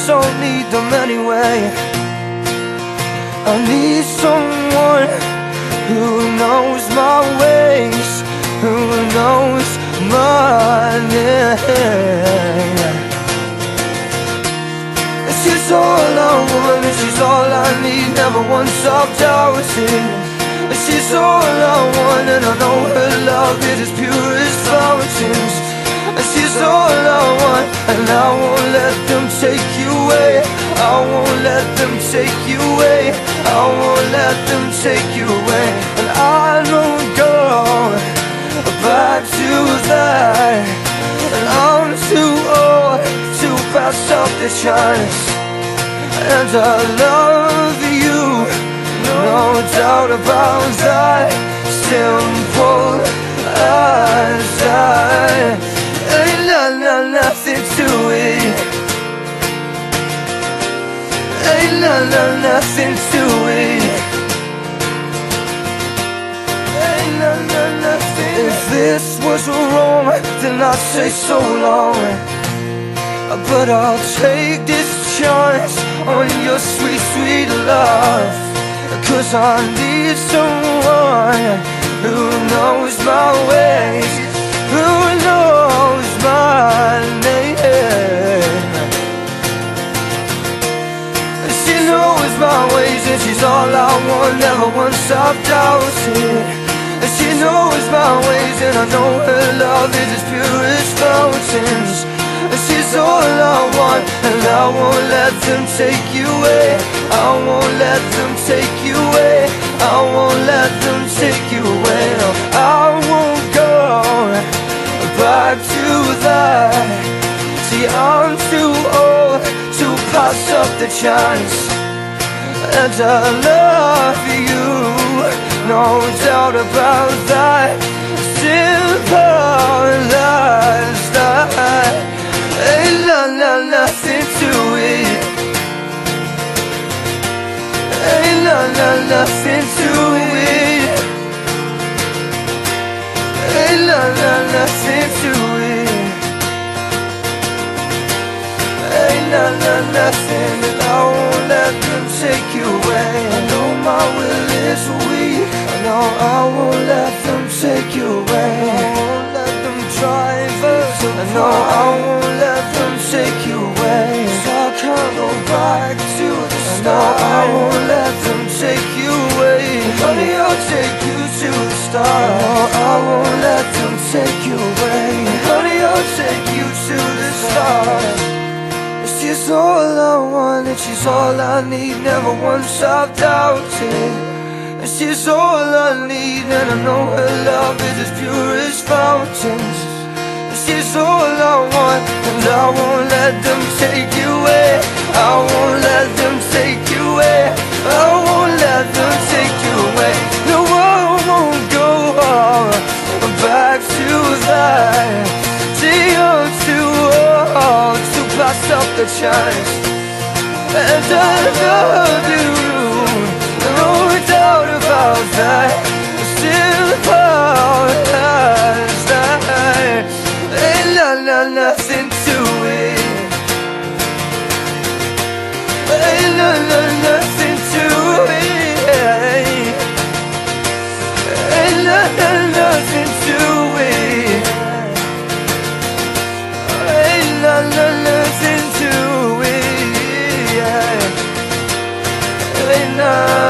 don't need them anyway. I need someone who knows my ways, who knows my name. She's all I want and she's all I need, never once I've doubted. She's all I want and I know her love is as pure as fountains. She's all I want and I won't let them take you away. I won't let them take you away. I won't let them take you away. And I don't go back to that. And I'm too old to pass up the chance. And I love you, no doubt about that. Simple as that. Ain't nothing to it. Ain't nothing to it. Ain't nothing. If this was wrong, then I'd say so long. But I'll take this chance on your sweet, sweet love. 'Cause I need someone who knows my ways, who knows my name. She knows my ways and she's all I want, never once I've doubted. She knows my ways and I know her love is as pure as fountains. She's all I want and I won't let them take you away. I won't let them take you away. I won't let them take you away. No, I won't go back to that. See, I'm too old to pass up the chance. And I love you, no doubt about that. Simple as that. Ain't nothing to it. Ain't nothing to it. Ain't nothing to it. Ain't nothing, and I won't let them take you away. I know my will is weak. I know I won't let them take you away. I won't let them drive us. I know I won't let them take you away. 'Cause I can't go back to the start. I won't let them take you away. Honey, I'll take you to the start. No, I won't let them take you away. Honey, I'll take you to the start. She's all I want and she's all I need, never once I've doubted. She's all I need and I know her love is as pure as fountains. She's all I want and I won't let them take you away. I won't let them take you away. I won't let them take you away. No, I won't go back to that. See, I'm too old to pass up the chance. And I love you, no doubt about that. Simple as that. Ain't nothing to it. Ain't nothing to it. Ain't nothing to it. Ain't nothing to it. Ain't nothing.